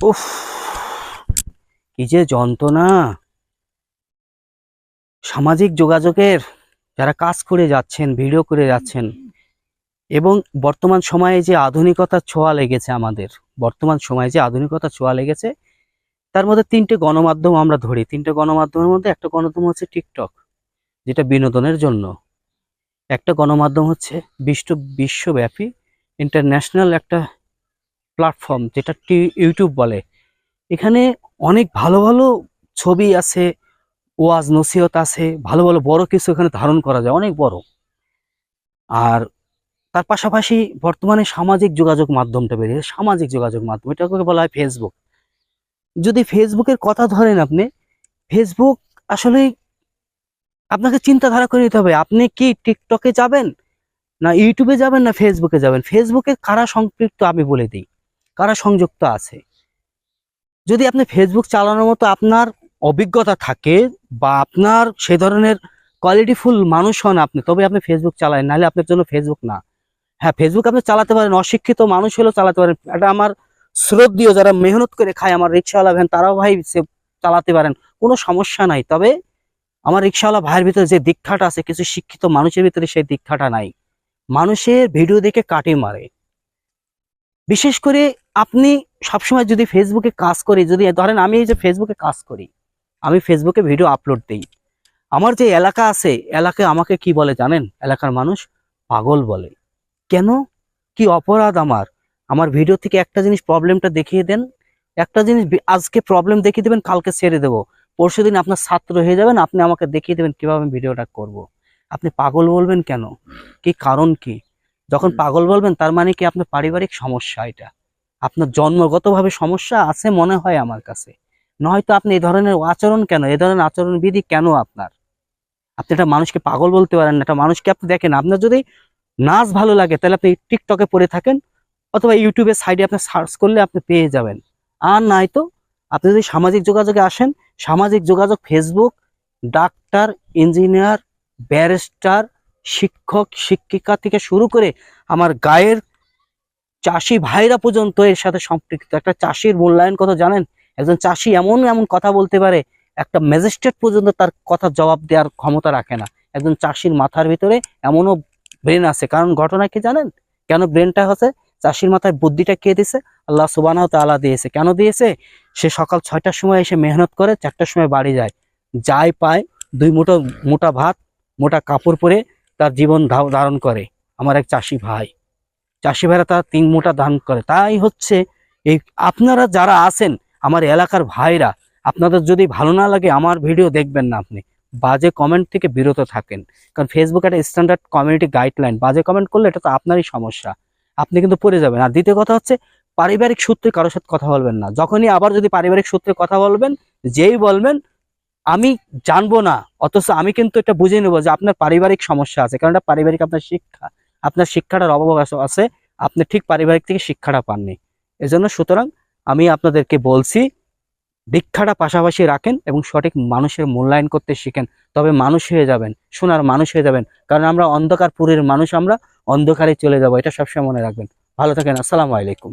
উফ, কি যে যন্ত্রণা! সামাজিক যোগাযোগের যারা কাজ করে যাচ্ছেন, ভিডিও করে যাচ্ছেন, এবং বর্তমান সময়ে যে আধুনিকতার ছোঁয়া লেগেছে আমাদের, বর্তমান সময়ে যে আধুনিকতার ছোঁয়া লেগেছে, তার মধ্যে তিনটে গণমাধ্যম আমরা ধরি। তিনটে গণমাধ্যমের মধ্যে একটা গণমাধ্যম হচ্ছে টিকটক, যেটা বিনোদনের জন্য। একটা গণমাধ্যম হচ্ছে বিশ্বব্যাপী ইন্টারন্যাশনাল একটা প্ল্যাটফর্ম, যেটা ইউটিউব বলে। এখানে অনেক ভালো ভালো ছবি আছে, ওয়াজ নসিহত আছে, ভালো ভালো বড় কিছু এখানে ধারণ করা যায়, অনেক বড়। আর তার পাশাপাশি বর্তমানে সামাজিক যোগাযোগ মাধ্যমটা বেরিয়েছে, সামাজিক যোগাযোগ মাধ্যম, এটাকে বলা হয় ফেসবুক। যদি ফেসবুকের কথা ধরেন আপনি, ফেসবুক আসলে আপনাকে চিন্তাধারা করে নিতে হবে, আপনি কি টিকটকে যাবেন, না ইউটিউবে যাবেন, না ফেসবুকে যাবেন। ফেসবুকে কারা সম্পৃক্ত আমি বলে দিই, কারা সংযুক্ত আছে। যদি আপনি ফেসবুক চালানোর মতো আপনার অভিজ্ঞতা থাকে, বা আপনার সে ধরনের কোয়ালিটিফুল মানুষ হন আপনি, তবে আপনি ফেসবুক চালান, নাহলে আপনার জন্য ফেসবুক না। হ্যাঁ, ফেসবুক আপনি চালাতে পারেন, অশিক্ষিত মানুষ হলেও চালাতে পারেন। এটা আমার শ্রদ্ধেয়, যারা মেহনত করে খায়, আমার রিক্সাওয়ালা ভ্যান, তারাও ভাই সে চালাতে পারেন, কোনো সমস্যা নাই। তবে আমার রিক্সাওয়ালা ভাইয়ের ভিতরে যে দীক্ষাটা আছে, কিছু শিক্ষিত মানুষের ভিতরে সেই দীক্ষাটা নাই। মানুষের ভিডিও দেখে কাটি মারে। বিশেষ করে আপনি সবসময় যদি ফেসবুকে কাজ করি, যদি ধরেন আমি এই যে ফেসবুকে কাজ করি, আমি ফেসবুকে ভিডিও আপলোড দিই, আমার যে এলাকা আছে, এলাকায় আমাকে কি বলে জানেন? এলাকার মানুষ পাগল বলে। কেন? কি অপরাধ আমার? আমার ভিডিও থেকে একটা জিনিস, প্রবলেমটা দেখিয়ে দেন, একটা জিনিস আজকে প্রবলেম দেখিয়ে দেবেন, কালকে ছেড়ে দেবো, পরশুদিন আপনার ছাত্র হয়ে যাবেন, আপনি আমাকে দেখিয়ে দেবেন কিভাবে আমি ভিডিওটা করব। আপনি পাগল বলবেন কেন? কি কারণ কি? যখন পাগল বলবেন, তার মানে কি আপনার পারিবারিক সমস্যা, এটা আপনার জন্মগতভাবে সমস্যা আছে মনে হয় আমার কাছে। নয়তো আপনি এই ধরনের আচরণ কেন, এই ধরনের আচরণ বিধি কেন আপনার? আপনি একটা মানুষকে পাগল বলতে পারেন না। একটা মানুষকে আপনি দেখেন, আপনার যদি নাচ ভালো লাগে, তাহলে আপনি টিকটকে পড়ে থাকেন, অথবা ইউটিউবের সাইডে আপনি সার্চ করলে আপনি পেয়ে যাবেন। আর নাই তো আপনি যদি সামাজিক যোগাযোগে আসেন, সামাজিক যোগাযোগ ফেসবুক, ডাক্তার, ইঞ্জিনিয়ার, ব্যারিস্টার, শিক্ষক, শিক্ষিকা থেকে শুরু করে আমার গায়ের চাষি ভাইরা পর্যন্ত এর সাথে সম্পৃক্ত। একটা চাষির মূল্যায়ন কত জানেন? একজন চাষি এমন এমন কথা বলতে পারে, একটা ম্যাজিস্ট্রেট পর্যন্ত তার কথা জবাব দেওয়ার ক্ষমতা রাখে না। একজন চাষির মাথার ভিতরে এমনও ব্রেন আছে। কারণ ঘটনা কি জানেন? কেন ব্রেনটা হচ্ছে? চাষির মাথায় বুদ্ধিটা কে দিয়েছে? আল্লাহ সুবহানাহু ওয়া তাআলা দিয়েছে। কেন দিয়েছে? সে সকাল 6টার সময় এসে মেহনত করে, 4টার সময় বাড়ি যায়, যাই পায় দুই মুঠো মোটা ভাত, মোটা কাপড় পরে তার জীবন ধারণ করে। আমার এক চাষি ভাই, চাষি ভাইরা তারা 3 মুঠা ধান করে। তাই হচ্ছে এই আপনারা যারা আছেন আমার এলাকার ভাইরা, আপনাদের যদি ভালো না লাগে আমার ভিডিও দেখবেন না আপনি। বাজে কমেন্ট থেকে বিরত থাকেন। কারণ ফেসবুক একটা স্ট্যান্ডার্ড কমিউনিটি গাইডলাইন, বাজে কমেন্ট করলে এটা তো আপনারই সমস্যা, আপনি কিন্তু পড়ে যাবেন। আর দ্বিতীয় কথা হচ্ছে, পারিবারিক সূত্রে কারোর সাথে কথা বলবেন না। যখনই আবার যদি পারিবারিক সূত্রে কথা বলবেন, যেই বলবেন আমি জানবো না, অথচ আমি কিন্তু এটা বুঝে নেবো যে আপনার পারিবারিক সমস্যা আছে। কারণ এটা পারিবারিক, আপনার শিক্ষা, আপনার শিক্ষাটার অভাব আছে, আপনি ঠিক পারিবারিক থেকে শিক্ষাটা পাননি। এজন্য সুতরাং আমি আপনাদেরকে বলছি, দীক্ষাটা পাশাপাশি রাখেন এবং সঠিক মানুষের মূল্যায়ন করতে শিখেন। তবে মানুষ হয়ে যাবেন, সোনার মানুষ হয়ে যাবেন। কারণ আমরা অন্ধকারপুরের মানুষ, আমরা অন্ধকারে চলে যাব, এটা সবসময় মনে রাখবেন। ভালো থাকেন। আসসালামু আলাইকুম।